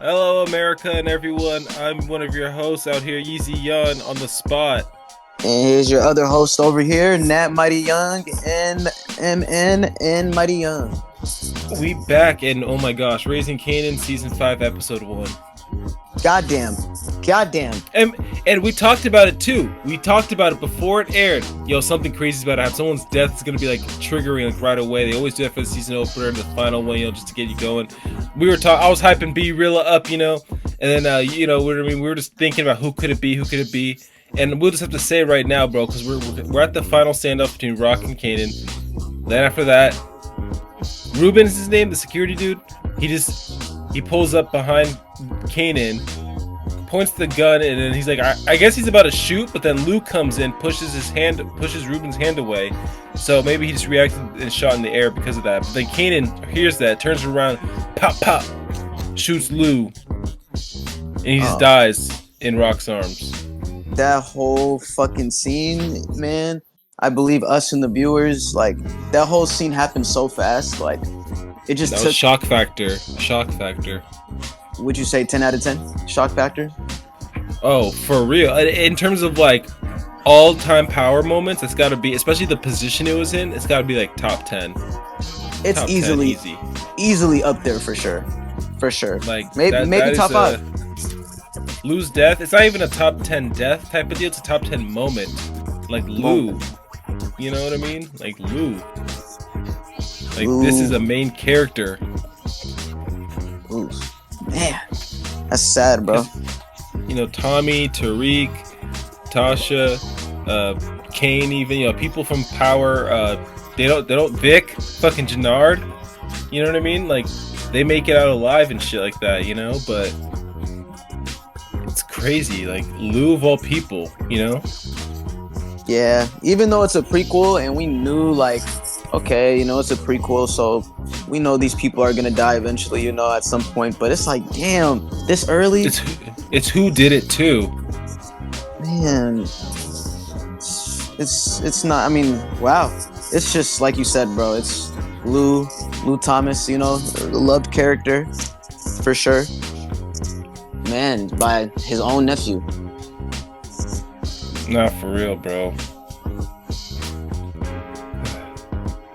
Hello, America and everyone. I'm one of your hosts out here, Yeezy Young, on the spot. And here's your other host over here, Nat Mighty Young and MN Mighty Young. We back and oh my gosh, Raising Kanan season 5 episode 1. Goddamn. And we talked about it too. We talked about it before it aired. Yo, something crazy is about to happen. Someone's death is gonna be like triggering like right away. They always do that for the season opener, the final one, just to get you going. I was hyping B Rilla up, and then we were just thinking about who could it be. And we'll just have to say right now, bro, because we're at the final standoff between Rock and Kanan. Then after that, Ruben is his name, the security dude. He pulls up behind Kanan, points the gun, and then he's like, I guess he's about to shoot, but then Luke comes in, pushes Ruben's hand away. So maybe he just reacted and shot in the air because of that. But then Kanan hears that, turns around, pop, shoots Lou, and he just dies in Rock's arms. That whole fucking scene, man, I believe us and the viewers, like, that whole scene happened so fast, like, it just took... Shock factor. Would you say 10 out of 10? Shock factor? Oh, for real. In terms of, like, all-time power moments, it's gotta be, especially the position it was in, it's gotta be, like, top 10. It's top easily 10, easily up there for sure. Like, maybe top 5. Lou's death, it's not even a top 10 death type of deal, it's a top 10 moment. Like Lou. You know what I mean? Like Lou. Like Lou. This is a main character. Ooh. Man. That's sad, bro. Tommy, Tariq, Tasha, Kane, even, people from Power, they don't Vic, fucking Jannard. You know what I mean? Like, they make it out alive and shit like that, but it's crazy, like Lou of all people, Yeah, even though it's a prequel and we knew, like, okay, it's a prequel, so we know these people are gonna die eventually, at some point, but it's like, damn, this early? It's who did it too. Man, it's not, I mean, wow. It's just like you said, bro, it's Lou Thomas, a loved character, for sure. Man, by his own nephew. Not for real, bro.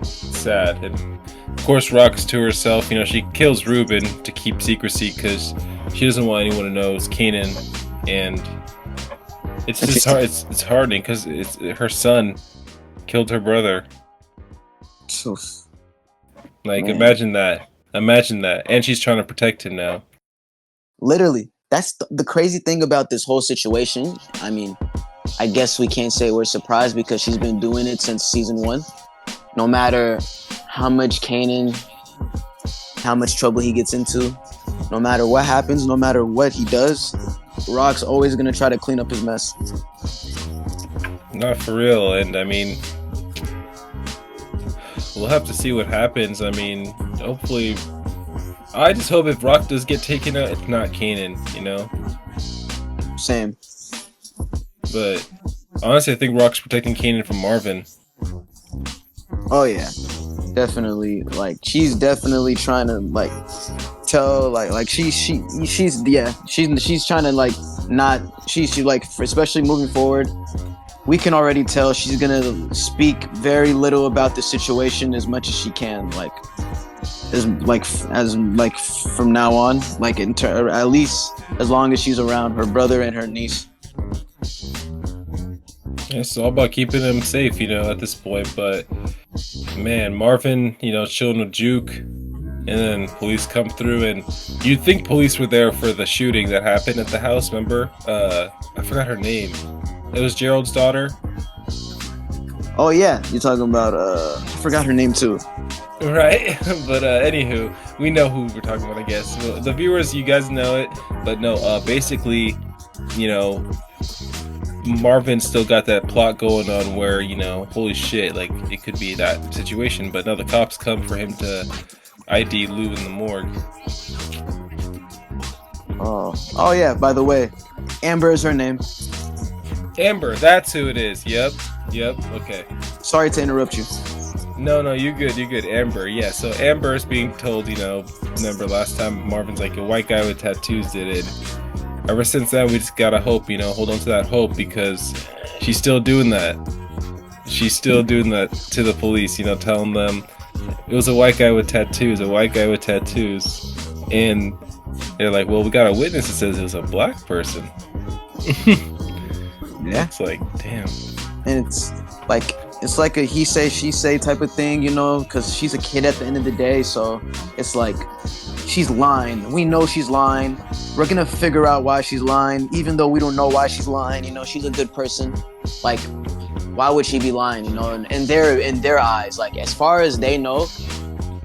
Sad. And of course, Rock's to herself. She kills Ruben to keep secrecy because she doesn't want anyone to know it's Kanan, and it's just hard. It's hardening because it's her son killed her brother. Like, man. Imagine that, and she's trying to protect him now. Literally. That's the crazy thing about this whole situation. I mean, I guess we can't say we're surprised because she's been doing it since season 1. No matter how much trouble he gets into, no matter what happens, no matter what he does, Rock's always going to try to clean up his mess. Not for real. And I mean, we'll have to see what happens. I mean, hopefully... I just hope if Rock does get taken out, it's not Kanan, Same. But honestly, I think Rock's protecting Kanan from Marvin. Oh yeah, definitely. Like, she's definitely trying to, like, tell, like she's trying to, like, not, she's like, especially moving forward, we can already tell she's gonna speak very little about the situation as much as she can, as from now on, like, at least as long as she's around her brother and her niece. It's all about keeping them safe, at this point. But man, Marvin, chilling with Juke, and then police come through, and you'd think police were there for the shooting that happened at the house. Remember? I forgot her name. It was Gerald's daughter. Oh yeah, you're talking about I forgot her name too. Right, but anywho, we know who we're talking about, I guess. Well, the viewers, you guys know it, but no, basically, Marvin still got that plot going on where, holy shit, like, it could be that situation, but now the cops come for him to ID Lou in the morgue. Oh yeah, by the way, Amber is her name. Amber, that's who it is. Yep, okay. Sorry to interrupt you. No, you're good. Amber, yeah. So Amber is being told, remember last time Marvin's like, a white guy with tattoos did it. Ever since then, we just gotta hope, hold on to that hope, because she's still doing that. She's still doing that to the police, telling them it was a white guy with tattoos, and they're like, well, we got a witness that says it was a black person. Yeah. It's like, damn. And it's like a he say, she say type of thing, because she's a kid at the end of the day. So it's like, she's lying. We know she's lying. We're going to figure out why she's lying, even though we don't know why she's lying. She's a good person. Like, why would she be lying, And in their eyes, like, as far as they know,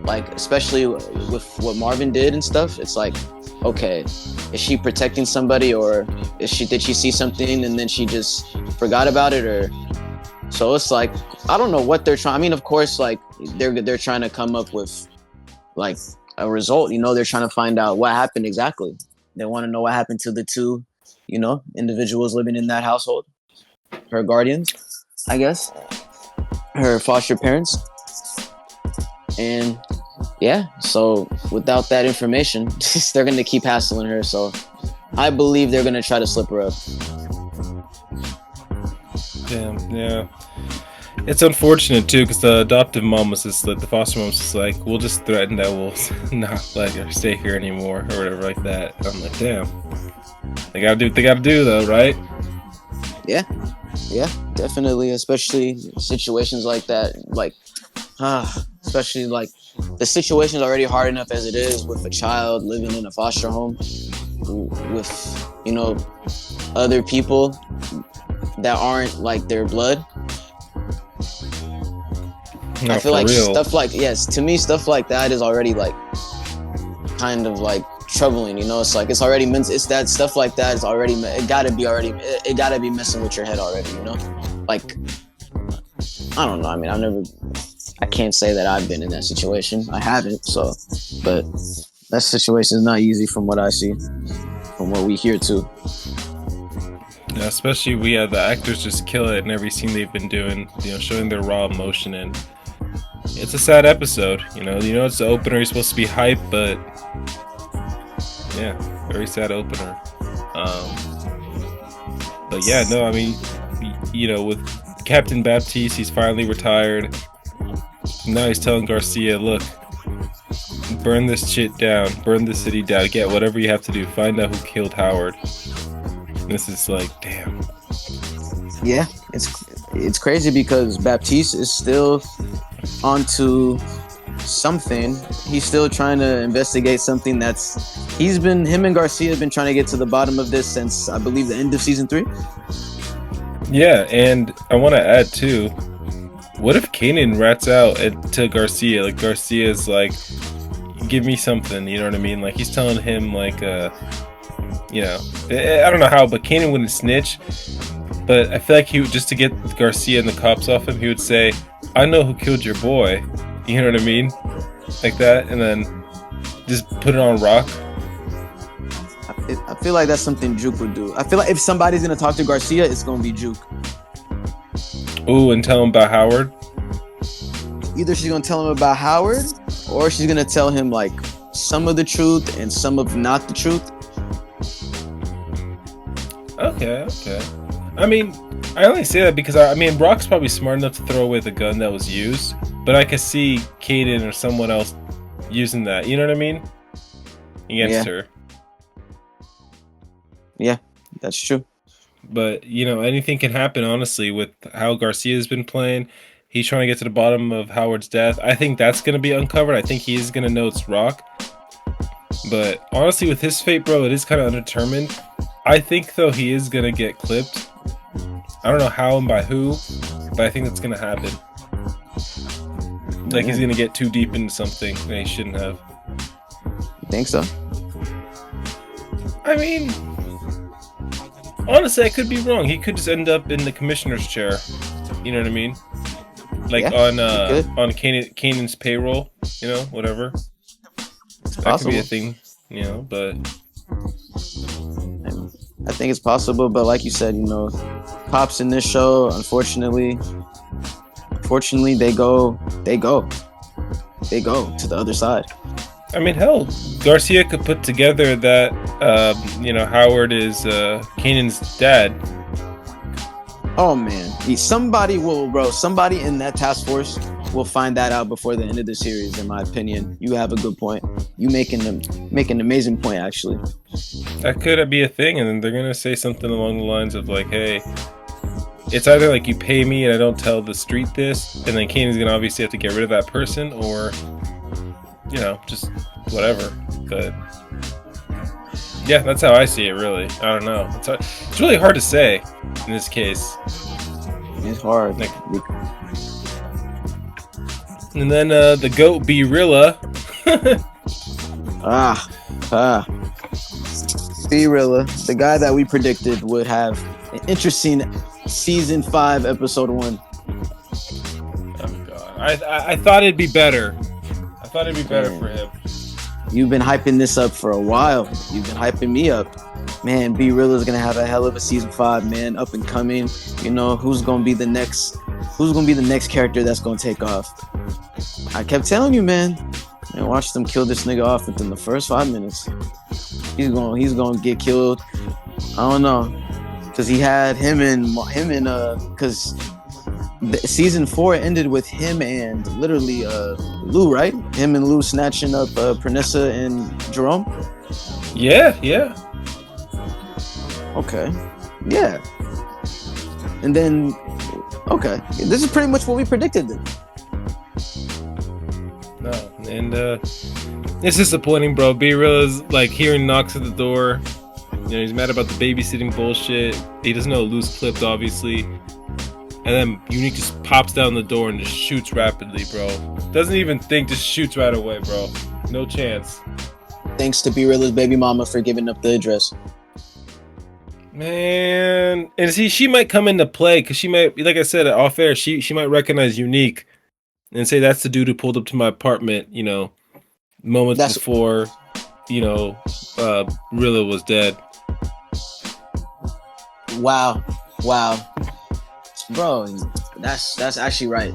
like, especially with what Marvin did and stuff, it's like, okay, is she protecting somebody, or did she see something and then she just forgot about it? Or so it's like, I don't know what they're trying. I mean, of course, like, they're trying to come up with like a result. They're trying to find out what happened exactly. They want to know what happened to the two, individuals living in that household, her guardians, I guess, her foster parents. And yeah, so without that information, they're going to keep hassling her. So I believe they're going to try to slip her up. Damn, yeah. It's unfortunate too, because the adoptive mom was just like, the foster mom was just like, we'll just threaten that we'll not let her stay here anymore, or whatever like that. And I'm like, damn. They gotta do what they gotta do, though, right? Yeah, definitely. Especially situations like that, like, especially like the situation's already hard enough as it is with a child living in a foster home with, other people that aren't like their blood. No, I feel like real. stuff like, to me, stuff like that is already like kind of like troubling, it's like, it's already it's that stuff like that is already, it gotta be messing with your head already, like, I don't know. I mean, I can't say that I've been in that situation. I haven't, so, but that situation is not easy from what I see, from what we hear too. Yeah, especially we have the actors just kill it in every scene they've been doing, showing their raw emotion, and it's a sad episode. It's the opener. You're supposed to be hype, but yeah, very sad opener. But yeah, no, I mean, with Captain Baptiste, he's finally retired. Now he's telling Garcia, look, burn this shit down, burn the city down, get whatever you have to do, find out who killed Howard. This is like, damn. Yeah, it's crazy because Baptiste is still onto something. He's still trying to investigate something him and Garcia have been trying to get to the bottom of this since, I believe, the end of season 3. Yeah, and I want to add too, what if Kanan rats out to Garcia? Like, Garcia's like, give me something, you know what I mean? Like, he's telling him like, I don't know how, but Kanan wouldn't snitch. But I feel like he would, just to get Garcia and the cops off him, he would say, I know who killed your boy. You know what I mean? Like that, and then just put it on rock. I feel like that's something Juke would do. I feel like if somebody's going to talk to Garcia, it's going to be Juke. Ooh, and tell him about Howard? Either she's going to tell him about Howard, or she's going to tell him like some of the truth and some of not the truth. Okay. I mean, I only say that because, I mean, Rock's probably smart enough to throw away the gun that was used, but I could see Kanan or someone else using that, you know what I mean? Against her. Yeah, that's true. But, anything can happen, honestly, with how Garcia's been playing. He's trying to get to the bottom of Howard's death. I think that's going to be uncovered. I think he is going to know it's Rock. But, honestly, with his fate, bro, it is kind of undetermined. I think, though, he is going to get clipped. I don't know how and by who, but I think that's going to happen. Like, he's going to get too deep into something that he shouldn't have. You think so? I mean, honestly, I could be wrong. He could just end up in the commissioner's chair. You know what I mean? Like, on Kanan's payroll, whatever. That could be a thing, but... I think it's possible, but like you said, cops in this show, unfortunately, they go to the other side. I mean, hell, Garcia could put together that, Howard is Kanan's dad. Oh man, somebody will, bro. Somebody in that task force will find that out before the end of the series. In my opinion, you have a good point. You make an amazing point, actually. That could be a thing, and then they're gonna say something along the lines of like, "Hey, it's either like you pay me and I don't tell the street this," and then Kanan's gonna obviously have to get rid of that person, or just whatever. But yeah, that's how I see it. Really, I don't know. It's really hard to say in this case. It's hard. Like, and then the goat B-Rilla. B-Rilla, the guy that we predicted would have an interesting season 5, episode 1. Oh god, I thought it'd be better. I thought it'd be better for him. You've been hyping this up for a while. You've been hyping me up. Man, B-Rilla's gonna have a hell of a season 5, man. Up and coming. Who's gonna be the next character that's gonna take off? I kept telling you, man. Watch them kill this nigga off within the first 5 minutes. He's gonna get killed. I don't know, cause he had him and cause season 4 ended with him and literally Lou, right? Him and Lou snatching up Pranessa and Jerome. Yeah. Okay. Yeah. And then, okay, this is pretty much what we predicted then. No, and it's disappointing, bro. B-Rilla's like hearing knocks at the door. He's mad about the babysitting bullshit. He doesn't know Lou's clipped, obviously. And then Unique just pops down the door and just shoots rapidly, bro. Doesn't even think, just shoots right away, bro. No chance. Thanks to B-Rilla's baby mama for giving up the address. Man, and see, she might come into play because she might, like I said, off air, she might recognize Unique and say that's the dude who pulled up to my apartment, moments before, Rilla was dead. Wow, bro, that's actually right.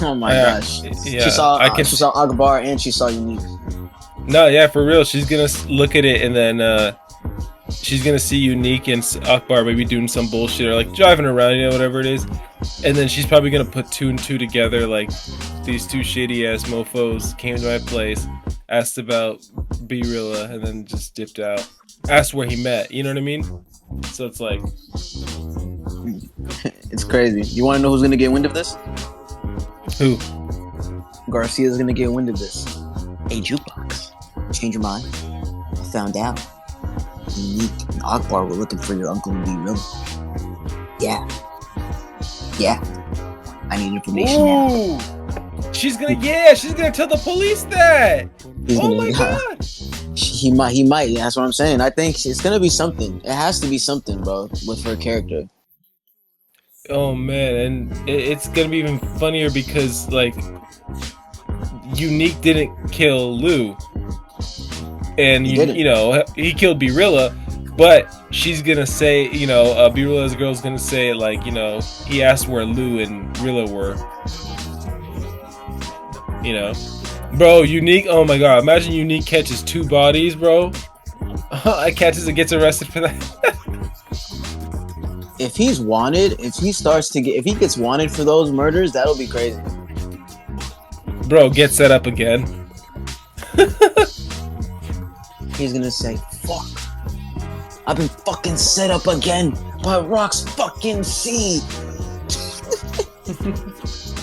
Oh my gosh, yeah, she saw Akbar and she saw Unique. No, yeah, for real. She's gonna look at it and then she's gonna see Unique and Akbar maybe doing some bullshit or like driving around, whatever it is, and then she's probably gonna put 2 and 2 together. Like, these 2 shady ass mofos came to my place, asked about B-Rilla, and then just dipped out. Asked where he met. You know what I mean? So it's like, it's crazy. You want to know who's gonna get wind of this? Who? Garcia's gonna get wind of this. Hey, Jukebox, change your mind? I found out Unique and Akbar were looking for your uncle and B-Rilla. Yeah. I need information now. She's gonna tell the police that. My god. He might. That's what I'm saying. I think it's gonna be something. It has to be something, bro, with her character. Oh man, and it's gonna be even funnier because like Unique didn't kill Lou, and he killed B-Rilla, but she's gonna say, B-Rilla's girl's gonna say like, he asked where Lou and Rilla were. Bro, Unique. Oh my god, imagine Unique catches 2 bodies, bro. Catches and gets arrested for that. If he's wanted, if he gets wanted for those murders, that'll be crazy. Bro, get set up again. He's gonna say, fuck. I've been fucking set up again by Rock's fucking sea.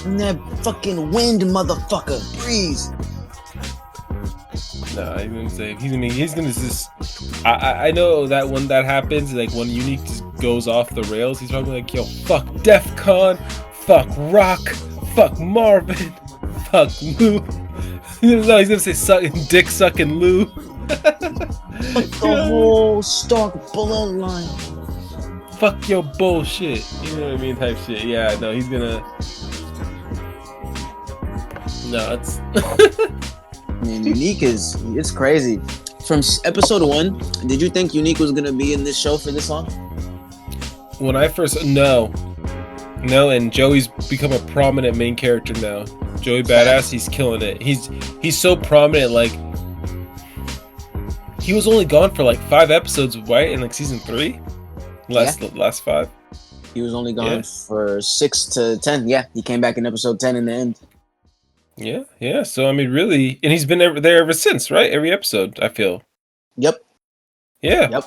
And that fucking wind, motherfucker. Breeze. No, I even say he's gonna just. I know that when that happens, like when Unique just goes off the rails, he's probably like, yo, fuck DEF CON, fuck Rock, fuck Marvin, fuck Lou. No, he's gonna say dick sucking Lou. The whole Stark bloodline. Fuck your bullshit. You know what I mean? Type shit. Yeah, no, he's gonna. No, it's. Man, Unique it's crazy. From episode 1, did you think Unique was gonna be in this show for this long? When I first no, and Joey's become a prominent main character now. Joey Badass, he's killing it. He's so prominent. Like, he was only gone for like 5 episodes, right? In like season 3, the last 5. He was only gone for 6 to 10. Yeah, he came back in episode 10 in the end. Yeah. So I mean, really, and he's been there ever since, right? Every episode, I feel. Yep. Yeah. Yep.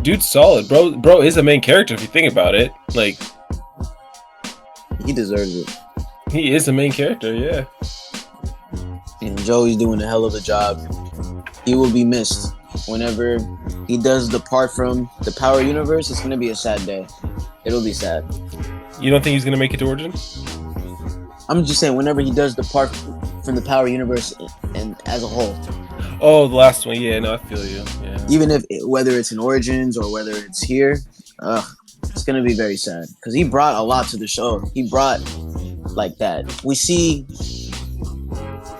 Dude's solid, bro. Bro is a main character if you think about it. Like, he deserves it. He is a main character, yeah. And Joey's doing a hell of a job. He will be missed. Whenever he does depart from the Power Universe, it's gonna be a sad day. It'll be sad. You don't think he's gonna make it to Origin? I'm just saying, whenever he does depart from the Power Universe and as a whole. Oh, the last one, yeah. No, I feel you. Yeah. Even whether it's in Origins or whether it's here, it's gonna be very sad because he brought a lot to the show. He brought like that. We see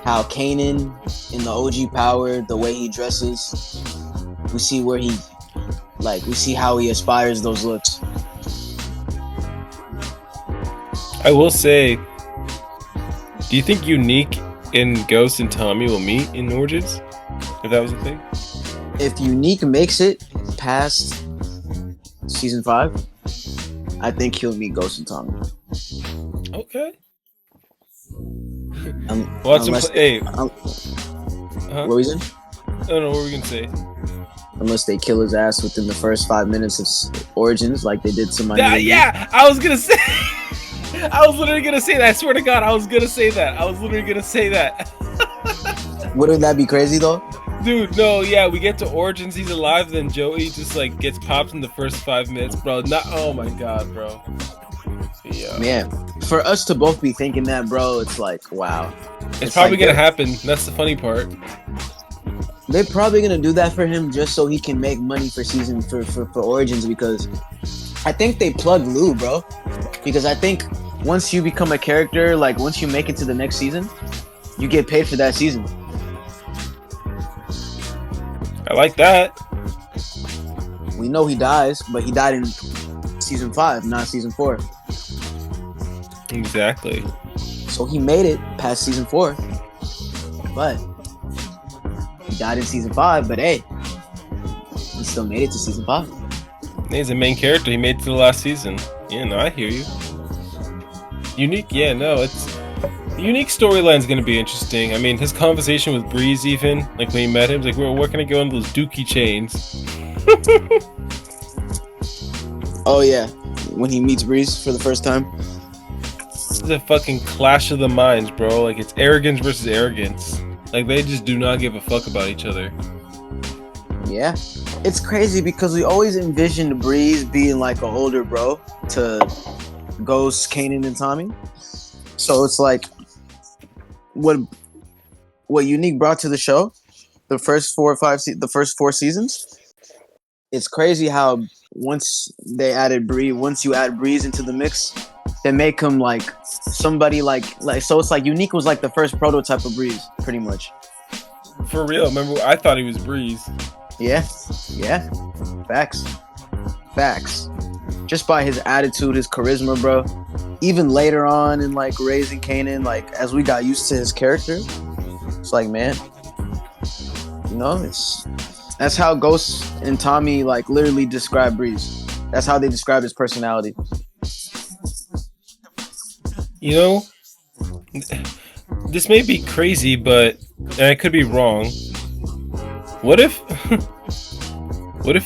how Kanan in the OG Power, the way he dresses. We see where we see how he aspires those looks. I will say, do you think Unique and Ghost and Tommy will meet in Origins? If that was a thing? If Unique makes it past season 5, I think he'll meet Ghost and Tommy. Okay. What were you saying? I don't know what we're gonna say. Unless they kill his ass within the first 5 minutes of Origins, like they did to my. Yeah, I was gonna say. I was literally gonna say that. I swear to God, I was gonna say that. Wouldn't that be crazy though? Dude, no, yeah, we get to Origins, he's alive, then Joey just like gets popped in the first 5 minutes, bro. Oh my God, bro. Yeah. For us to both be thinking that, bro, it's like, wow. It's probably gonna happen. That's the funny part. They're probably gonna do that for him just so he can make money for Origins, because I think they plugged Lou, bro. Because I think once you become a character, like once you make it to the next season, you get paid for that season. I like that. We know he dies, but he died in season 5, not season 4. Exactly. So he made it past season 4, but he died in season 5. But hey, he still made it to season 5. He's a main character. He made it to the last season. Yeah, no, I hear you. Unique, yeah, no, it's Unique storyline's gonna be interesting. I mean, his conversation with Breeze, even like when he met him, he's like, "Where can I go on those Dookie chains?" Oh yeah, when he meets Breeze for the first time. This is a fucking clash of the minds, bro. Like, it's arrogance versus arrogance. Like, they just do not give a fuck about each other. Yeah, it's crazy because we always envisioned Breeze being like an older bro to Ghost, Kanan, and Tommy. So it's like what Unique brought to the show, the first 4 seasons. It's crazy how once you add Breeze into the mix, they make him like somebody like so it's like Unique was like the first prototype of Breeze, pretty much. For real, remember I thought he was Breeze. Yeah. Facts. Just by his attitude, his charisma, bro. Even later on in like raising Kanan, like as we got used to his character, it's like, man, that's how Ghost and Tommy like literally describe Breeze. That's how they describe his personality. You know, this may be crazy, and I could be wrong. What if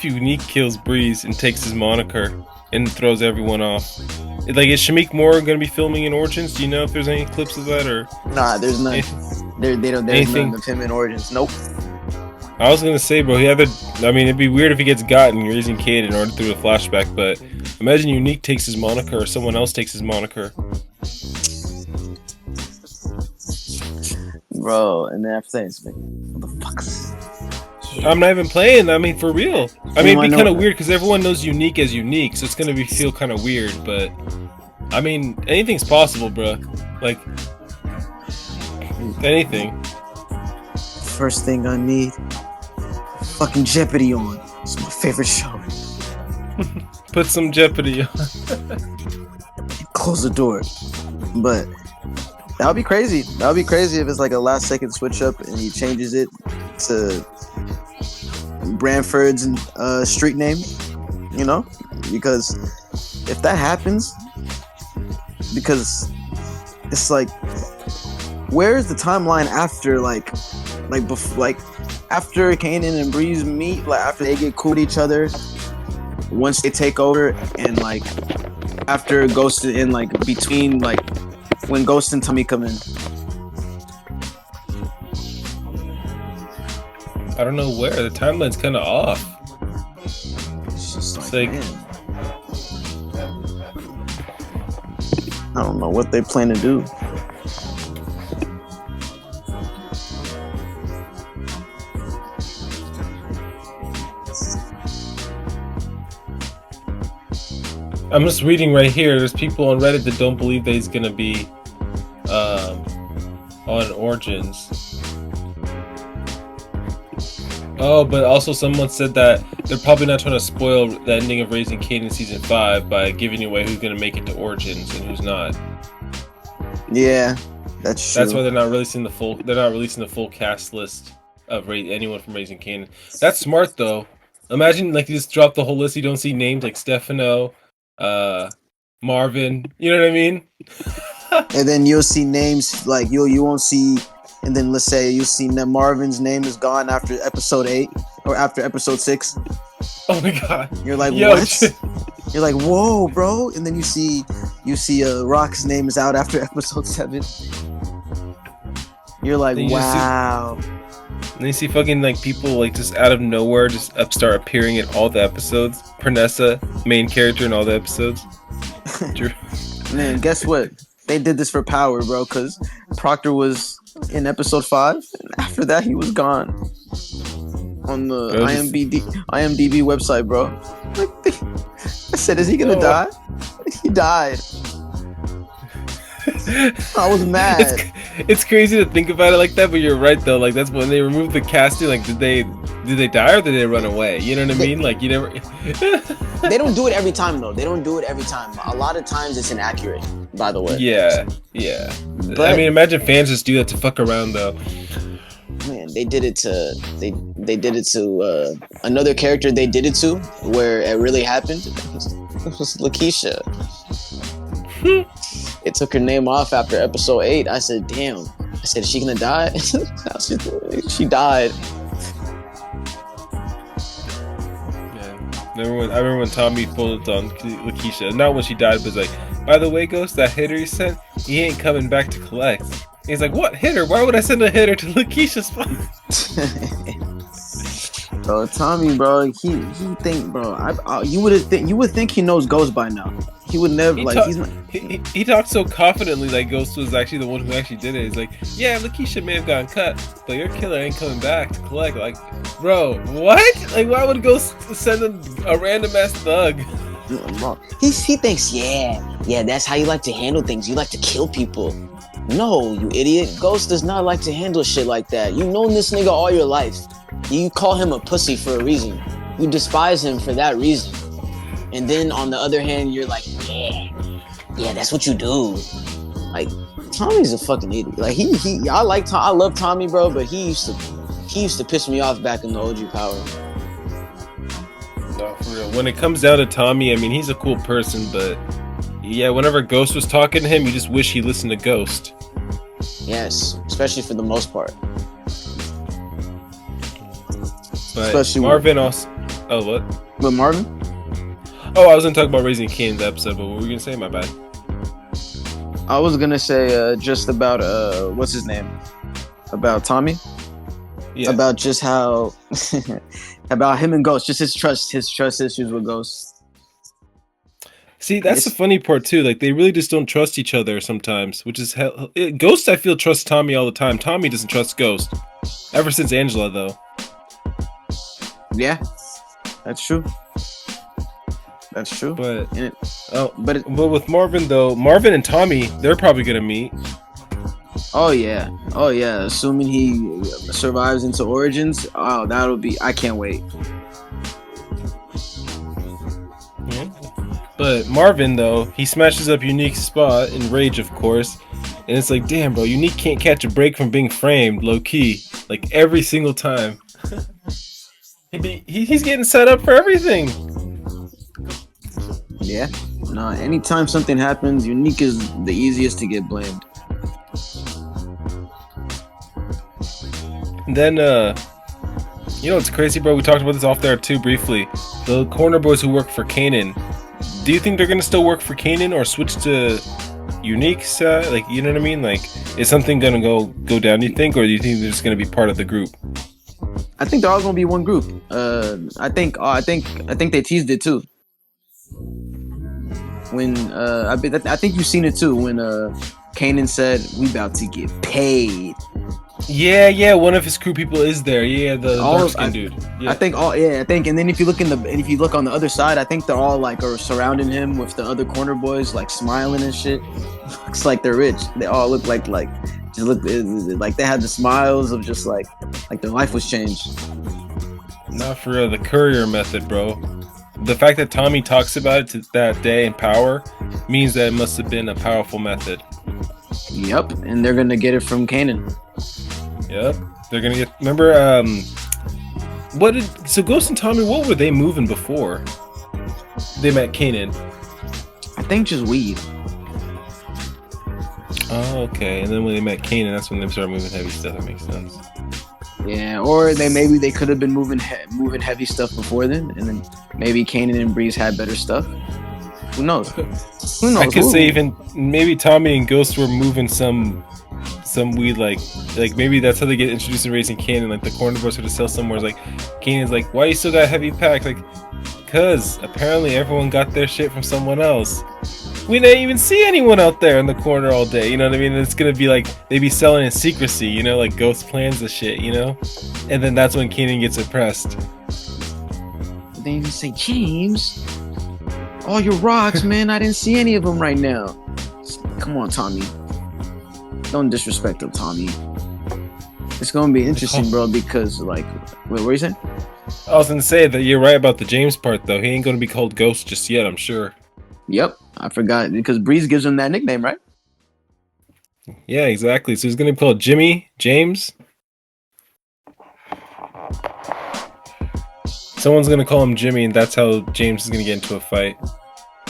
Unique kills Breeze and takes his moniker and throws everyone off? Like, is Shamik Moore gonna be filming in Origins? Do you know if there's any clips of that or? Nah, there's none. There's none of him in Origins. Nope. I was gonna say, bro, it'd be weird if he gets got and you're raising Cade in order through a flashback, but imagine Unique takes his moniker or someone else takes his moniker. Bro, and then after that, it's like, what the fuck? I'm not even playing. I mean, for real. I mean, it'd be kind of weird because everyone knows Unique as Unique, so it's gonna feel kind of weird. But I mean, anything's possible, bro. Like anything. First thing I need, fucking Jeopardy on. It's my favorite show. Put some Jeopardy on. Close the door. But That would be crazy. That would be crazy if it's like a last second switch up and he changes it to Branford's street name. You know, because if that happens, because it's like, where's the timeline after after Kanan and Breeze meet, like after they get cool with each other, once they take over, and like after Ghost and like between like when Ghost and Tommy come in. I don't know where the timeline's kind of off. It's just It's like, like, man, I don't know what they plan to do. I'm just reading right here. There's people on Reddit that don't believe that he's gonna be on Origins. Oh, but also someone said that they're probably not trying to spoil the ending of Raising Kanan season 5 by giving away who's gonna make it to Origins and who's not. Yeah, that's true. That's why they're not releasing the full. They're not releasing the full cast list of anyone from Raising Kanan. That's smart though. Imagine like you just drop the whole list. You don't see names like Stefano, Marvin. You know what I mean? And then you'll see names like you won't see. And then let's say you'll see that Marvin's name is gone after episode 8 or after episode 6. Oh my god! You're like, Yo, what? You're like, whoa, bro. And then you see Rock's name is out after episode 7. You're like, wow. And you see fucking like people like just out of nowhere just start appearing in all the episodes. Pernessa, main character in all the episodes. Man, guess what? They did this for power, bro, because Proctor was in episode 5, and after that he was gone on the IMDb website, bro. I said, is he gonna die? He died. I was mad. It's crazy to think about it like that, but you're right though. Like that's when they removed the casting. Like, did they die or did they run away? You know what I mean? Like you never. They don't do it every time though. They don't do it every time. A lot of times it's inaccurate. By the way. Yeah. But, I mean, imagine fans just do that to fuck around though. Man, they did it to another character. They did it to where it really happened. It was Lakeisha. It took her name off after episode 8. I said, damn. I said, is she gonna die? She died. Yeah. I remember when Tommy pulled on Lakeisha. Not when she died, but like, by the way, Ghost, that hitter he sent, he ain't coming back to collect. He's like, what hitter? Why would I send a hitter to Lakeisha's spot? Bro, Tommy, bro, he think, bro. You would think he knows Ghost by now. He would never He talked so confidently like Ghost was actually the one who actually did it. He's like, yeah, Lakeisha may have gotten cut, but your killer ain't coming back to collect. Like, bro, what? Like, why would Ghost send a random ass thug? He thinks, yeah, that's how you like to handle things. You like to kill people. No, you idiot. Ghost does not like to handle shit like that. You've known this nigga all your life. You call him a pussy for a reason. You despise him for that reason. And then on the other hand, you're like, yeah, that's what you do. Like, Tommy's a fucking idiot. Like I love Tommy, bro, but he used to piss me off back in the OG Power. No, for real. When it comes down to Tommy, I mean, he's a cool person, but yeah, whenever Ghost was talking to him, you just wish he listened to Ghost. Yes, especially for the most part. But especially Marvin also. Oh, what? With Marvin? Oh, I was gonna talk about Raising Kanan's episode, but what were you gonna say? My bad. I was gonna say just about what's his name? About Tommy? Yeah. About just how about him and Ghost, just his trust issues with Ghost. See, that's the funny part too. Like, they really just don't trust each other sometimes, which is Ghost. I feel trusts Tommy all the time. Tommy doesn't trust Ghost. Ever since Angela, though. Yeah, that's true. That's true. But but with Marvin though, Marvin and Tommy, they're probably gonna meet. Oh yeah. Assuming he survives into Origins, oh, that'll be. I can't wait. Yeah. But Marvin though, he smashes up Unique's spot in Rage, of course. And it's like, damn, bro, Unique can't catch a break from being framed, low key, like every single time. He's getting set up for everything. Yeah. No, anytime something happens, Unique is the easiest to get blamed. And then, you know what's crazy, bro? We talked about this off there too briefly. The corner boys who work for Kanan. Do you think they're gonna still work for Kanan or switch to Unique's? Like, you know what I mean? Like, is something gonna go down? Do you think, or do you think they're just gonna be part of the group? I think they're all gonna be one group. I think they teased it too. When I think you've seen it too. When Kanan said, "We about to get paid." Yeah, one of his crew people is there. Yeah, the dark skin dude. Yeah. I think, and then if you look on the other side, I think they're all like are surrounding him with the other corner boys, like smiling and shit. Looks like they're rich. They all look like just look like they had the smiles of just like their life was changed. Not for real, the courier method, bro. The fact that Tommy talks about it that day in Power means that it must have been a powerful method. Yep, and they're gonna get it from Kanan. Yep, they're gonna get. Remember, so Ghost and Tommy, what were they moving before they met Kanan? I think just weed. Oh, okay. And then when they met Kanan, that's when they started moving heavy stuff. That makes sense. Yeah, or they could have been moving heavy stuff before then, and then maybe Kanan and Breeze had better stuff. Who knows? Who knows? I could say even maybe Tommy and Ghost were moving some weed, like maybe that's how they get introduced in Raising Kanan. Like the corner boys would sell somewhere. It's like Kanan's like, why you still got a heavy pack? Like, cause apparently everyone got their shit from someone else. We didn't even see anyone out there in the corner all day. You know what I mean? And it's gonna be like they be selling in secrecy. You know, like Ghost plans the shit. You know, and then that's when Kanan gets impressed. Then you say, James, all your rocks, man. I didn't see any of them right now. Come on, Tommy. Don't disrespect him, Tommy. It's gonna be interesting, bro, because like, what were you saying? I was gonna say that you're right about the James part, though. He ain't gonna be called Ghost just yet, I'm sure. Yep, I forgot because Breeze gives him that nickname, right? Yeah, exactly. So he's gonna be called Jimmy James. Someone's gonna call him Jimmy, and that's how James is gonna get into a fight.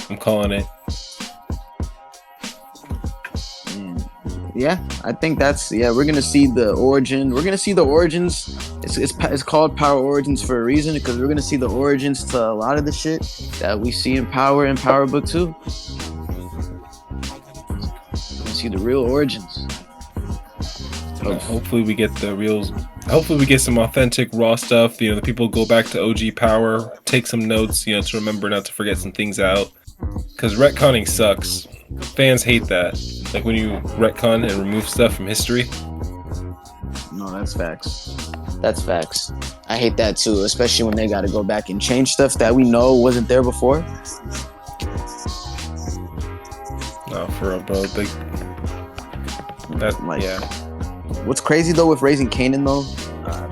I'm calling it. Yeah, I think we're gonna see the origin. We're gonna see the origins. It's called Power Origins for a reason, because we're gonna see the origins to a lot of the shit that we see in Power and Power Book 2. We're gonna see the real origins. Hopefully we get the real. Hopefully we get some authentic raw stuff. You know, the people go back to OG Power, take some notes. You know, to remember not to forget some things out. Because retconning sucks. Fans hate that. Like when you retcon and remove stuff from history. No, that's facts. That's facts. I hate that too, especially when they got to go back and change stuff that we know wasn't there before. No, for real, bro. Yeah. What's crazy though with Raising Kanan though,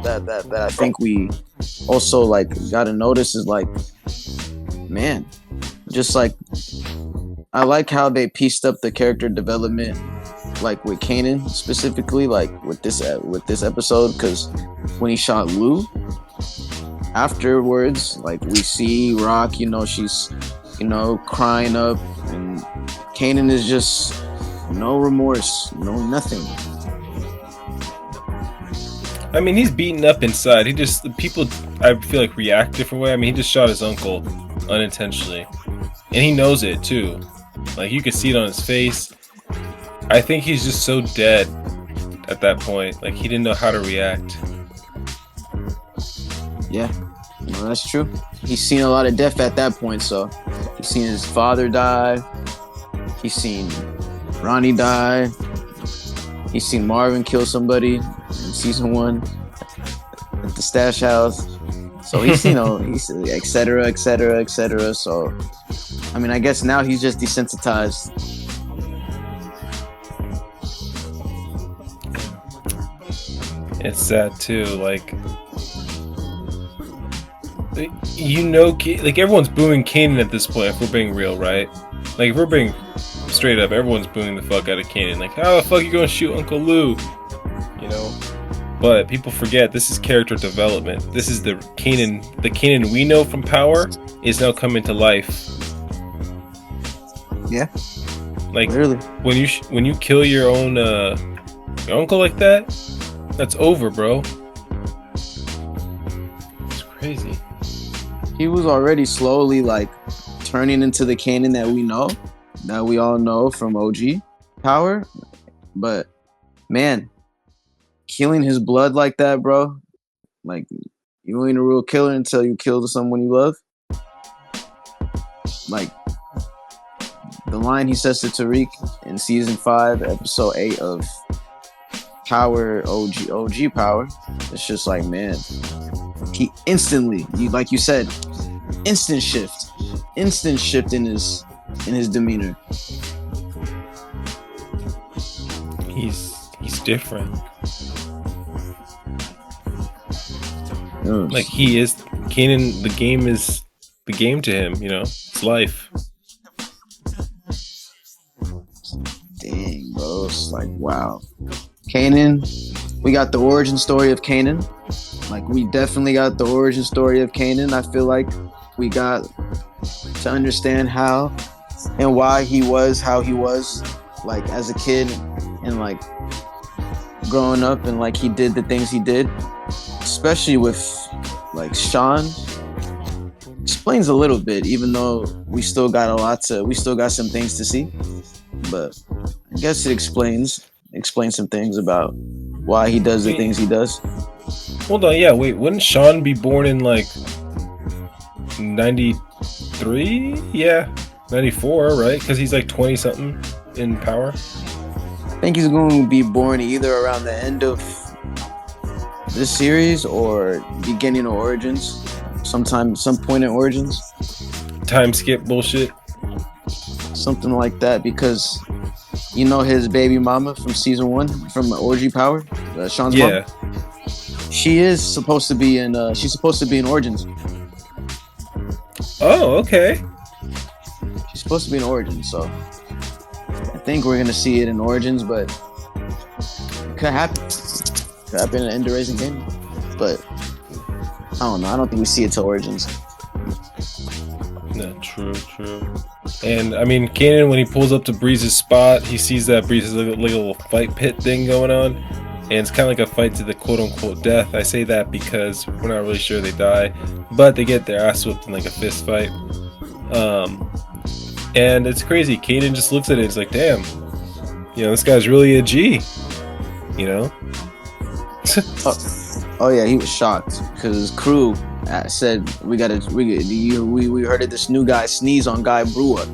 that I think we also like got to notice is like, man, just like I like how they pieced up the character development, like with Kanan specifically, like with this episode, because when he shot Lou, afterwards, like we see Rock, you know, she's, you know, crying up, and Kanan is just no remorse, no nothing. I mean, he's beaten up inside. People, I feel like, react different way. I mean, he just shot his uncle unintentionally, and he knows it too. Like, you could see it on his face. I think he's just so dead at that point. Like, he didn't know how to react. Yeah, no, that's true. He's seen a lot of death at that point, so he's seen his father die. He's seen Ronnie die. He's seen Marvin kill somebody in season 1 at the stash house. So he's, you know, he's et cetera, et cetera, et cetera. So, I mean, I guess now he's just desensitized. It's sad too. Like, you know, like everyone's booing Kanan at this point. If we're being real, right? Like, if we're being straight up, everyone's booing the fuck out of Kanan. Like, how the fuck you gonna shoot Uncle Lou? You know? But people forget this is character development. This is the Kanan we know from Power is now coming to life. Yeah. Like, Literally. when you kill your own your uncle like that, that's over, bro. It's crazy. He was already slowly like turning into the Kanan that we know, that we all know from OG Power. But man, killing his blood like that, bro. Like, you ain't a real killer until you kill someone you love. Like, the line he says to Tariq in season 5, episode 8 of Power, OG Power, it's just like, man, he instantly, like you said, instant shift in his demeanor. He's different. Yes. Like, he is Kanan. The game is the game to him. You know, it's life. Dang, bro, it's like, wow. Kanan, we got the origin story of Kanan. Like, we definitely got the origin story of Kanan. I feel like we got to understand how and why he was how he was, like, as a kid, and like growing up, and like he did the things he did, especially with like Sean. Explains a little bit, even though we still got some things to see, but I guess it explains some things about why he does the things he does. Hold on, yeah, wait, wouldn't Sean be born in like 93? Yeah, 94, right? Because he's like 20 something in Power. I think he's going to be born either around the end of this series or beginning of Origins, some point in Origins. Time skip bullshit. Something like that, because you know his baby mama from season 1 from OG Power, Sean's mom. She's supposed to be in Origins. Oh, okay. She's supposed to be in Origins, so I think we're gonna see it in Origins, but it could happen. Could happen in an Ender Racing game, but I don't know. I don't think we see it till Origins. No, true. And I mean, Kanan, when he pulls up to Breeze's spot, he sees that Breeze has a little fight pit thing going on, and it's kind of like a fight to the quote-unquote death. I say that because we're not really sure they die, but they get their ass whipped in like a fist fight. And it's crazy. Kanan just looks at it. It's like, damn, you know, this guy's really a G. You know. Oh yeah, he was shocked because his crew said we heard of this new guy sneeze on Guy Brewer.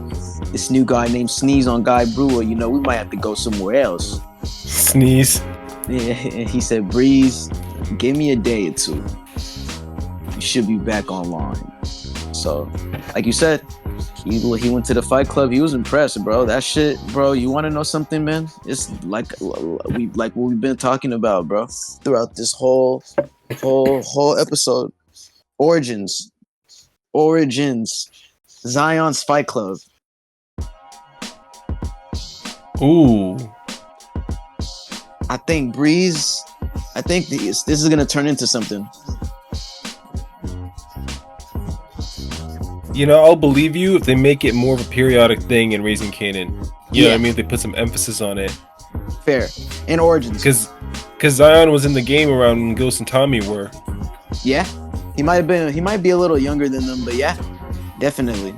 This new guy named Sneeze on Guy Brewer. You know, we might have to go somewhere else. Sneeze. Yeah, and he said, Breeze, give me a day or two. You should be back online. So, like you said, he went to the Fight Club. He was impressed, bro. That shit, bro. You want to know something, man? It's like what we've been talking about, bro, throughout this whole episode. Origins, Zion's Fight Club. Ooh. I think this is gonna turn into something. You know, I'll believe you if they make it more of a periodic thing in Raising Kanan. You know what I mean? If they put some emphasis on it. Fair. In Origins. Because Zion was in the game around when Ghost and Tommy were. Yeah. He might be a little younger than them, but yeah. Definitely.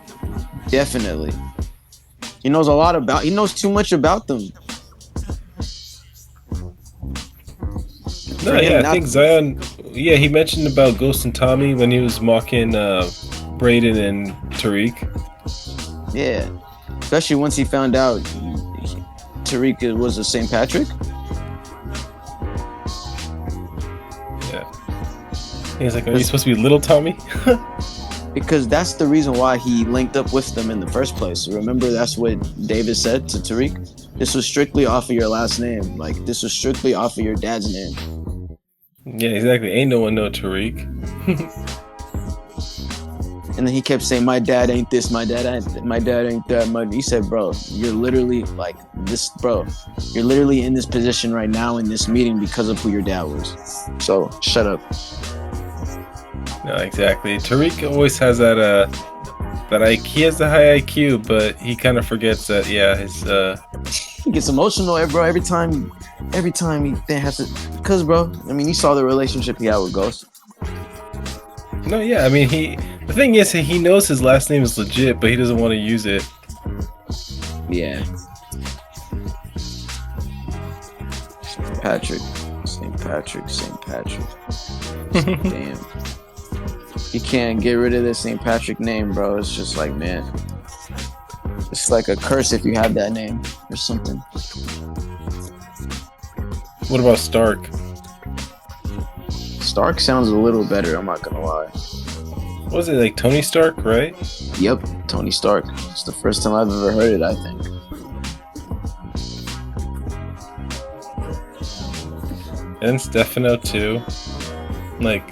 He knows too much about them. No, yeah, I think Zion, he mentioned about Ghost and Tommy when he was mocking Brayden and Tariq. Yeah, especially once he found out Tariq was a St. Patrick. Yeah. He's like, are you supposed to be little Tommy? Because that's the reason why he linked up with them in the first place. Remember, that's what David said to Tariq? This was strictly off of your last name. Like, this was strictly off of your dad's name. Yeah, exactly. Ain't no one know Tariq. And then he kept saying, "My dad ain't this, my dad ain't that." He said, "Bro, you're literally like this, bro. You're literally in this position right now in this meeting because of who your dad was. So shut up." No, exactly. Tariq always has that he has the high IQ, but he kind of forgets that. Yeah, his He gets emotional, bro. Every time he has to, cause bro, I mean, you saw the relationship he had with Ghost. No, yeah, I mean, the thing is, he knows his last name is legit, but he doesn't want to use it. Yeah. St. Patrick. Damn. You can't get rid of this St. Patrick name, bro. It's just like, man, it's like a curse if you have that name or something. What about Stark? Stark sounds a little better, I'm not gonna lie. What was it, like Tony Stark, right? Yep, Tony Stark. It's the first time I've ever heard it, I think. And Stefano too. Like,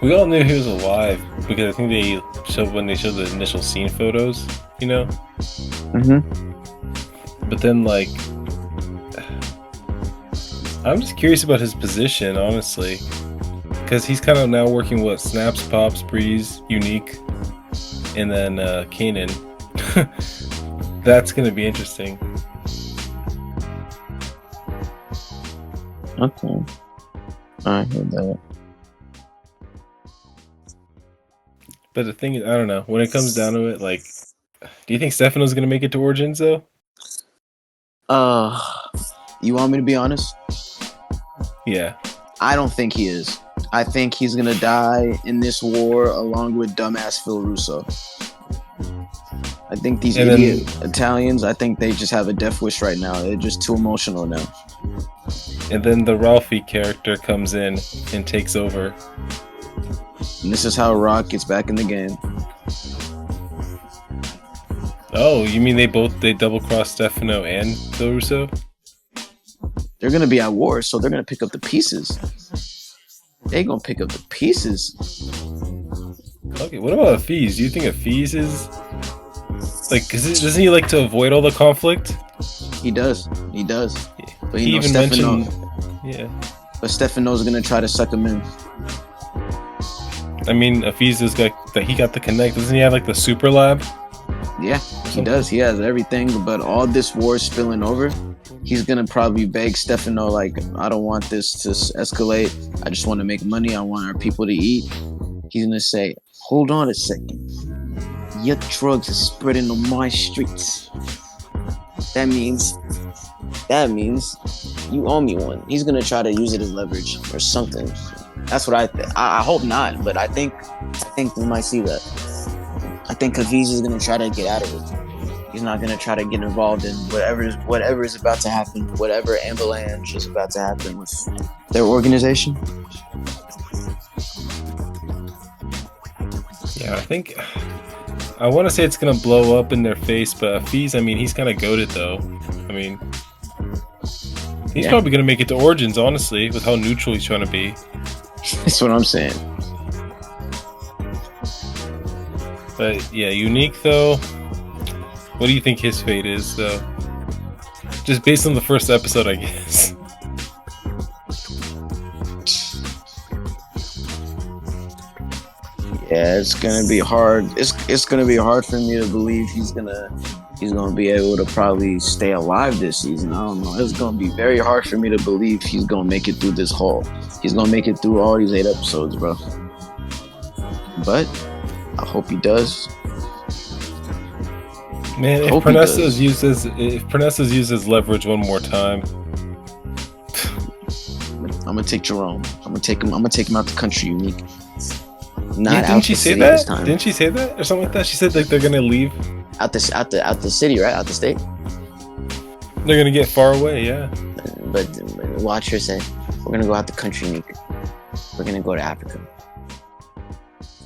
we all knew he was alive because I think they showed when they showed the initial scene photos, you know? But then, like, I'm just curious about his position, honestly. Because he's kind of now working with Snaps, Pops, Breeze, Unique, and then Kanan. That's going to be interesting. Okay. I heard that. But the thing is, I don't know. When it comes down to it, like, do you think Stefano's going to make it to Origins, though? You want me to be honest? Yeah. I don't think he is. I think he's gonna die in this war along with dumbass Phil Russo. I think these idiot Italians, I think they just have a death wish right now. They're just too emotional now. And then the Ralphie character comes in and takes over. And this is how Rock gets back in the game. Oh, you mean they double-cross Stefano and Phil Russo? They're gonna be at war, so they're gonna pick up the pieces. They gonna pick up the pieces. Okay, what about Afiz? Do you think Afiz is like? Doesn't he like to avoid all the conflict? He does. But he even mentioned, yeah. But Stefano's gonna try to suck him in. I mean, Afiz has got that. He got the connect. Doesn't he have like the super lab? Yeah, he does. He has everything. But all this war spilling over, he's gonna probably beg Stefano, like, I don't want this to escalate. I just want to make money. I want our people to eat. He's gonna say, hold on a second. Your drugs are spreading on my streets. That means you owe me one. He's gonna try to use it as leverage or something. That's what I think. I hope not, but I think we might see that. I think Hafiz is gonna try to get out of it. He's not gonna try to get involved in whatever is about to happen, whatever avalanche is about to happen with their organization. Yeah, I want to say it's gonna blow up in their face, but Hafiz, I mean, he's kind of goated though. I mean, he's probably gonna make it to Origins, honestly, with how neutral he's trying to be. That's what I'm saying. But yeah, Unique though. What do you think his fate is, though? Just based on the first episode, I guess. Yeah, it's gonna be hard. It's gonna be hard for me to believe he's gonna be able to probably stay alive this season. I don't know. It's gonna be very hard for me to believe he's gonna make it through this haul. He's gonna make it through all these 8 episodes, bro. But I hope he does. Man, if Pernessa's used as leverage one more time, I'm gonna take Jerome. I'm gonna take him out the country, Unique. Didn't she say that? Didn't she say that or something like that? She said like they're gonna leave out the city, right? Out the state. They're gonna get far away, yeah. But watch her say, "We're gonna go out the country, Unique. We're gonna go to Africa.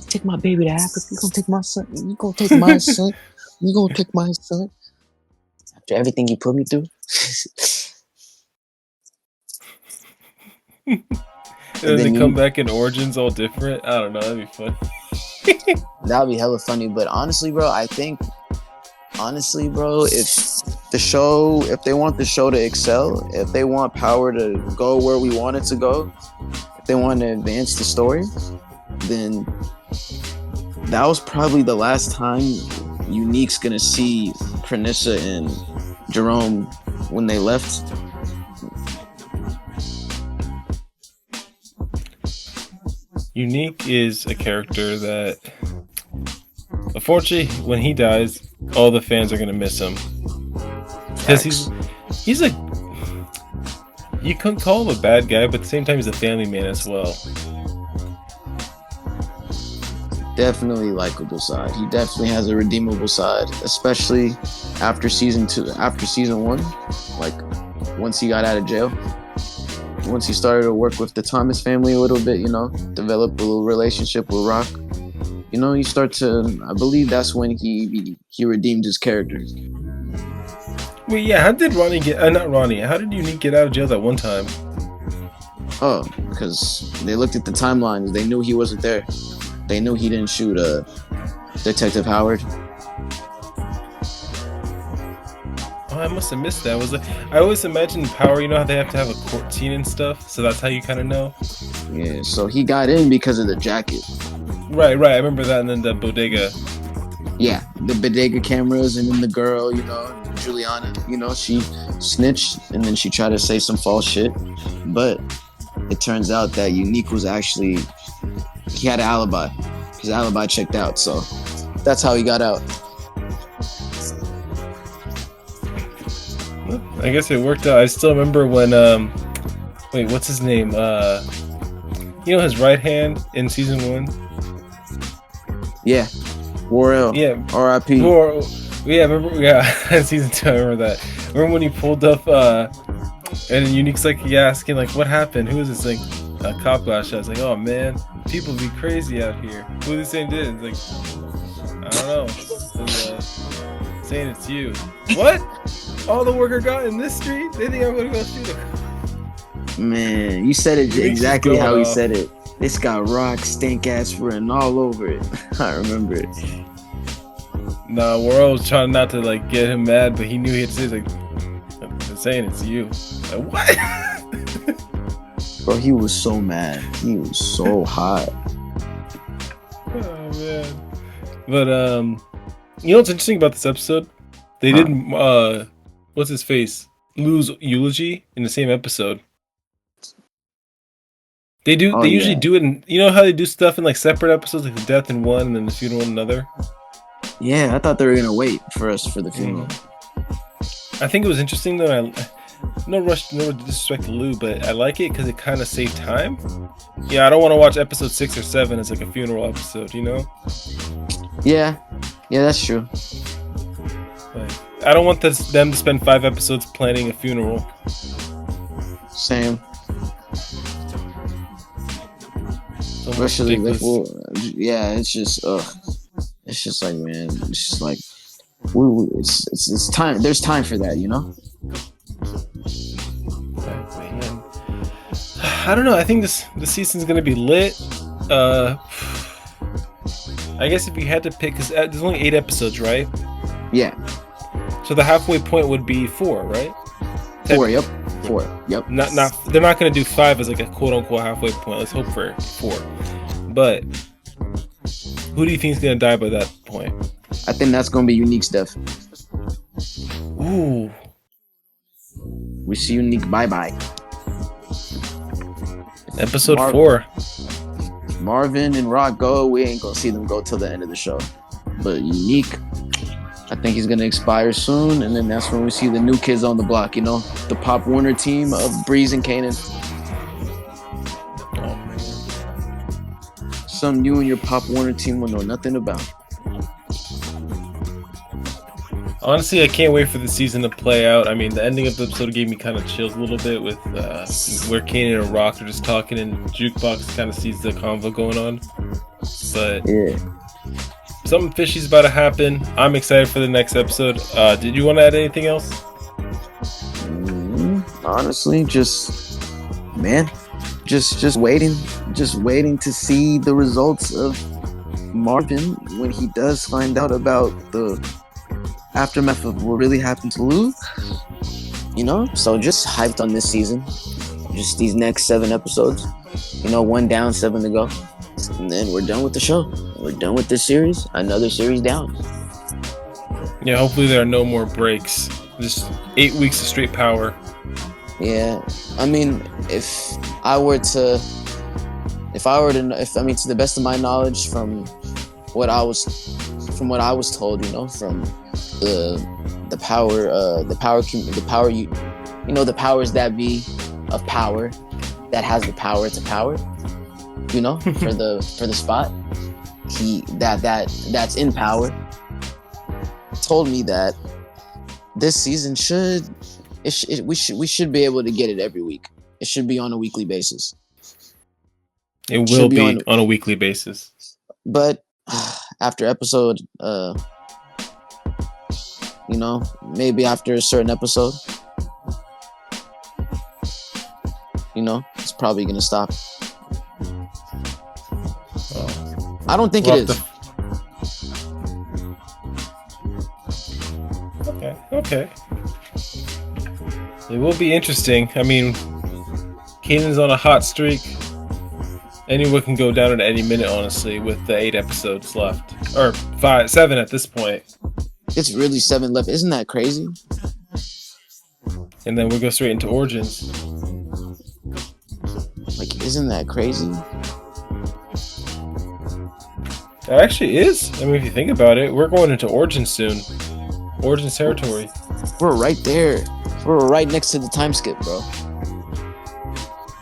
Take my baby to Africa. You gonna take my son? You gonna take my son? You gonna take my son? After everything you put me through." And then they come back in Origins all different. I don't know. That'd be fun. That would be hella funny. But honestly, bro, I think if they want the show to excel, if they want Power to go where we want it to go, if they want to advance the story, then that was probably the last time Unique's gonna see Pranissa and Jerome when they left. Unique is a character that, unfortunately, when he dies, all the fans are gonna miss him. Because he's a, you couldn't call him a bad guy, but at the same time he's a family man as well. Definitely likable side. He definitely has a redeemable side, especially after season 1. Like once he got out of jail, once he started to work with the Thomas family a little bit, develop a little relationship with Rock. You start to. I believe that's when he redeemed his character. Wait, yeah. How did Ronnie get? Not Ronnie. How did Unique get out of jail that one time? Oh, because they looked at the timelines. They knew he wasn't there. They knew he didn't shoot Detective Howard. Oh, I must have missed that. I always imagined Power. You know how they have to have a court scene and stuff, so that's how you kind of know. Yeah. So he got in because of the jacket. Right. I remember that, and then the bodega. Yeah, the bodega cameras, and then the girl, Juliana, she snitched, and then she tried to say some false shit, but it turns out that Unique was actually, he had an alibi. His alibi checked out, so that's how he got out. I guess it worked out. I still remember when, wait, what's his name? His right hand in season 1? Yeah. Warrell. Yeah. R.I.P. Yeah, remember? Yeah, season 2. I remember that. Remember when he pulled up, and Unique's like, asking like, "What happened? Who is this?" Like, a cop got shot. I was like, "Oh man, people be crazy out here." Who they saying did? It's like, I don't know. Saying it's you. What? All the worker got in this street? They think I'm gonna go shoot him. Man, you said it exactly how he said it. This got rock, stink ass written all over it. I remember it. Nah, World was trying not to like get him mad, but he knew he had to say, like, I'm saying it's you. Like, what? Bro, he was so mad. He was so hot. Oh man. But you know what's interesting about this episode? They didn't what's his face? Lou's eulogy in the same episode. They usually do it in, you know how they do stuff in like separate episodes, like the death in one and then the funeral in another? Yeah, I thought they were gonna wait for us for the funeral. I think it was interesting though. No disrespect to Lou, but I like it because it kind of saved time. Yeah, I don't want to watch episode 6 or 7 as like a funeral episode, Yeah, that's true. Like, I don't want them to spend 5 episodes planning a funeral. Same. Especially it's just like, man, it's just like it's time. There's time for that, I don't know. I think this season's gonna be lit. I guess if you had to pick, because there's only 8 episodes, right? Yeah. So the halfway point would be 4, right? 4. Yep. 4. Yep. Not. They're not gonna do 5 as like a quote unquote halfway point. Let's hope for 4. But who do you think is gonna die by that point? I think that's gonna be Unique's death. Ooh. We see Unique. Bye bye. Episode 4. Marvin and Rock go. We ain't gonna see them go till the end of the show. But Unique, I think he's gonna expire soon, and then that's when we see the new kids on the block. The Pop Warner team of Breeze and Kanan. Something you and your Pop Warner team will know nothing about. Honestly, I can't wait for the season to play out. I mean, the ending of the episode gave me kind of chills a little bit with where Kanan and Rock are just talking and Jukebox kind of sees the convo going on. But yeah, something fishy's about to happen. I'm excited for the next episode. Did you want to add anything else? Honestly, just waiting to see the results of Marvin when he does find out about the aftermath of what really happened to Luke. You know, so just hyped on this season. Just these next 7 episodes. You know, 1 down, 7 to go. And then we're done with the show. We're done with this series. Another series down. Yeah, hopefully there are no more breaks. Just 8 weeks of straight power. Yeah, I mean, to the best of my knowledge, from what I was told, you know, from the powers that be of power, that has the power to power, you know, for the spot, that's in power, told me that this season we should be able to get it every week. It should be on a weekly basis. It will be on a weekly basis. But after episode, you know, maybe after a certain episode, you know, it's probably gonna stop. I don't think it is. Okay. It will be interesting. I mean, Kanan's on a hot streak. Anyone can go down at any minute, honestly, with the 8 episodes left. Or 7 at this point. It's really 7 left. Isn't that crazy? And then we'll go straight into Origins. Like, isn't that crazy? It actually is. I mean, if you think about it, we're going into Origins soon. Origins territory. We're right there. We're right next to the time skip, bro.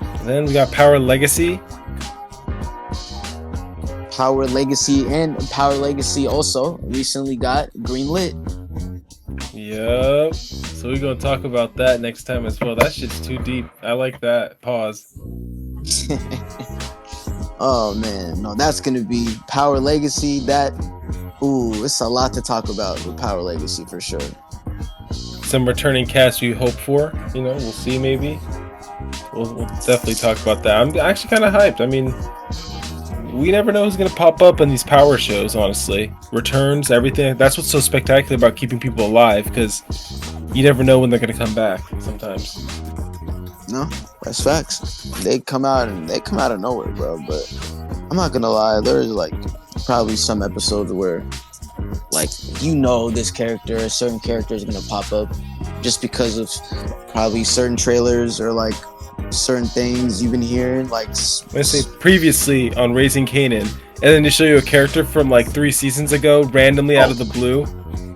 And then we got Power Legacy. Power Legacy also recently got greenlit. Yup. So we're going to talk about that next time as well. That shit's too deep. I like that. Pause. Oh, man. No, that's going to be Power Legacy. It's a lot to talk about with Power Legacy for sure. Some returning cast we hope for. You know, we'll see maybe. We'll definitely talk about that. I'm actually kind of hyped. I mean, we never know who's going to pop up in these power shows, honestly. Returns, everything. That's what's so spectacular about keeping people alive, because you never know when they're going to come back sometimes. No, that's facts. They come out of nowhere, bro. But I'm not going to lie. There's like probably some episodes where, like, you know, a certain character is going to pop up just because of probably certain trailers or like certain things you've been hearing, like, let's say previously on Raising Kanan, and then they show you a character from like 3 seasons ago randomly out of the blue.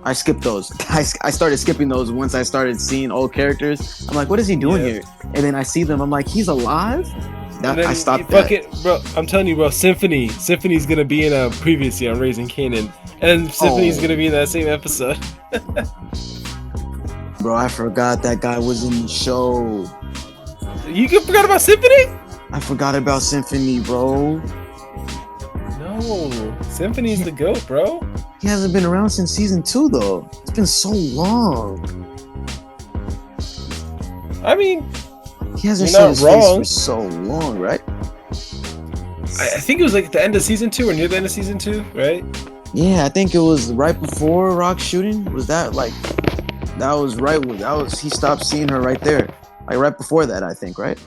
I skipped those. I started skipping those once I started seeing old characters. I'm like, what is he doing here? And then I see them. I'm like, he's alive? I stopped that. Bro, I'm telling you, bro, Symphony's gonna be in a previously on Raising Kanan, and Symphony's gonna be in that same episode. Bro, I forgot that guy was in the show. You forgot about Symphony? I forgot about Symphony, bro. No, Symphony's the GOAT, bro. He hasn't been around since season 2, though. It's been so long. I mean, he hasn't shown his face for so long, right? I think it was like at the end of season 2 or near the end of season 2, right? Yeah, I think it was right before Rock's shooting. Was that like... That was right... He stopped seeing her right there. Like right before that, I think, right?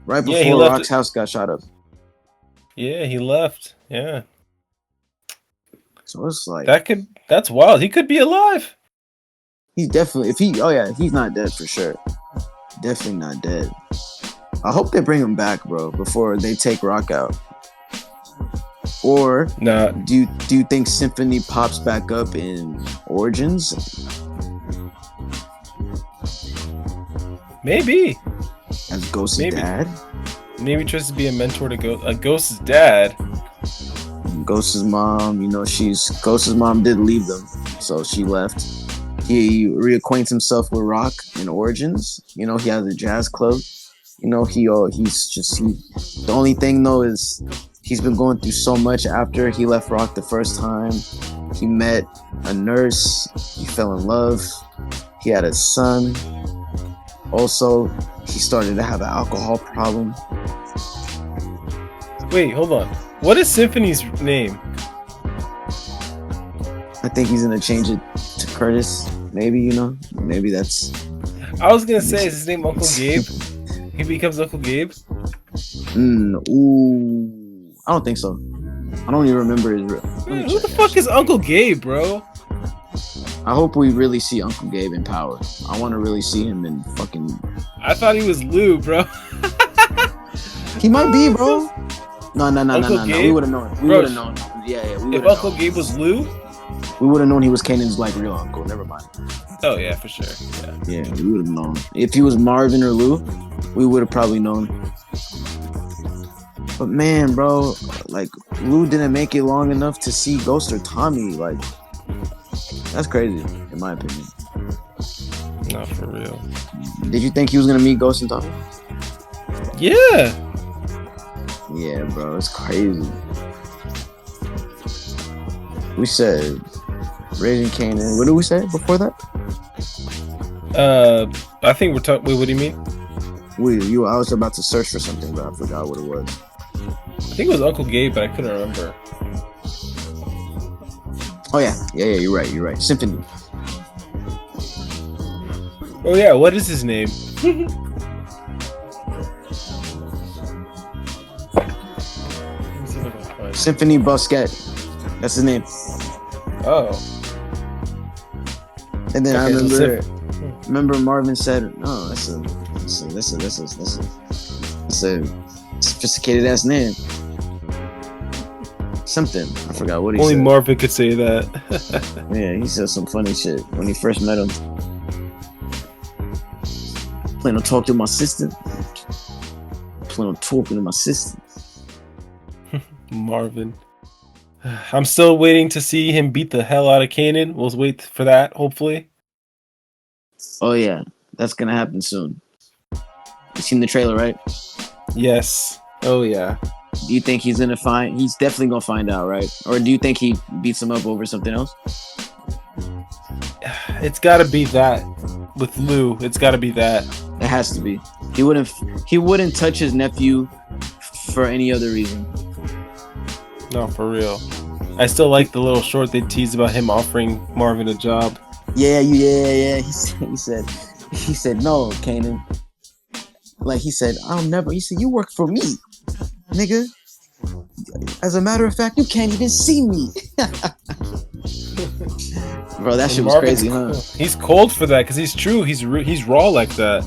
Right before Rock's house got shot up. Yeah, he left. Yeah. So it's like... That's wild. He could be alive. He's definitely... he's not dead for sure. Definitely not dead. I hope they bring him back, bro, before they take Rock out. Or do you think Symphony pops back up in Origins? Maybe. As Ghost's dad? Maybe tries to be a mentor to Ghost's dad. Ghost's mom, you know, Ghost's mom did leave them, so she left. He reacquaints himself with Rock in Origins. You know, he has a jazz club. You know, the only thing though is he's been going through so much after he left Rock the first time. He met a nurse. He fell in love. He had a son. Also, he started to have an alcohol problem. Wait, hold on. What is Symphony's name? I think he's gonna change it to Curtis. Maybe, you know, maybe that's. I was gonna say, is his name Uncle Gabe? He becomes Uncle Gabe. Ooh, I don't think so. I don't even remember his real. Man, who the fuck is Uncle Gabe, bro? I hope we really see Uncle Gabe in power. I want to really see him in fucking. I thought he was Lou, bro. He might be, bro. No. Uncle We Gabe? would have known. We Bro, would have known. Yeah. We If would have Uncle known. Gabe was Lou? We would have known he was Kanan's like real uncle. Never mind. Oh yeah, for sure. Yeah. Yeah, we would have known. If he was Marvin or Lou, we would have probably known. But man, bro, like Lou didn't make it long enough to see Ghost or Tommy. Like, that's crazy, in my opinion. Not for real. Did you think he was gonna meet Ghost and Tommy? Yeah. Yeah, bro, it's crazy. We said Raising Kanan. What did we say before that? I think we're talking. Wait, what do you mean? I was about to search for something, but I forgot what it was. I think it was Uncle Gabe, but I couldn't remember. Oh yeah. You're right. Symphony. Oh yeah, what is his name? Let me see if I can find it. Symphony Busquet. That's his name. Oh. And then Okay, I so remember Marvin said, "No, that's a sophisticated ass name." Something I forgot what he Only said. Marvin could say that. Yeah, he said some funny shit when he first met him. Plan on talking to my sister. Plan on talking to my sister. Marvin. I'm still waiting to see him beat the hell out of Kanan. We'll wait for that, hopefully. Oh yeah, that's gonna happen soon. You seen the trailer, right? Yes. Oh yeah. Do you think he's definitely gonna find out, right? Or do you think he beats him up over something else? It's gotta be that. With Lou, it's gotta be that. It has to be. He wouldn't touch his nephew for any other reason. No, for real. I still like the little short they teased about him offering Marvin a job. Yeah. He said, no, Kanan. Like he said, I'll never. He said, you work for me, nigga. As a matter of fact, you can't even see me. Bro, that shit was Marvin's crazy, huh? He's cold for that because he's true. He's raw like that.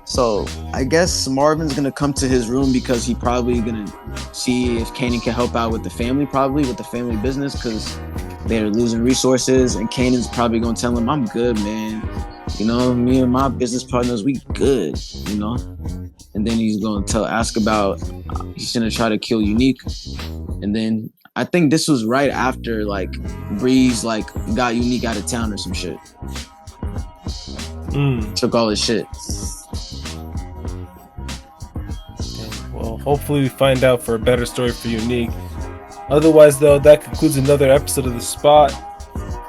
So I guess Marvin's gonna come to his room because he probably gonna see if Kanan can help out with the family, probably with the family business, because they're losing resources, and Kanan's probably gonna tell him, "I'm good, man. You know, me and my business partners, we good. You know." And then he's gonna ask about. He's gonna try to kill Unique, and then I think this was right after like Breeze like got Unique out of town or some shit. Took all his shit. Well, hopefully we find out for a better story for Unique. Otherwise, though, that concludes another episode of The Spot.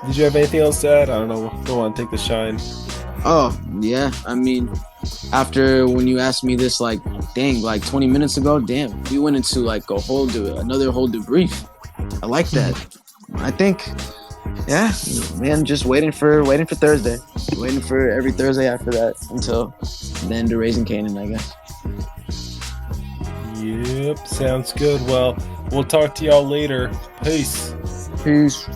Did you have anything else to add? I don't know. Go on, take the shine. Oh, yeah. I mean, after when you asked me this, like, dang, like 20 minutes ago, damn, we went into like another whole debrief. I like that. I think, yeah, man, just waiting for Thursday. Waiting for every Thursday after that until then to Raising Kanan, I guess. Yep, sounds good. Well, we'll talk to y'all later. Peace. Peace.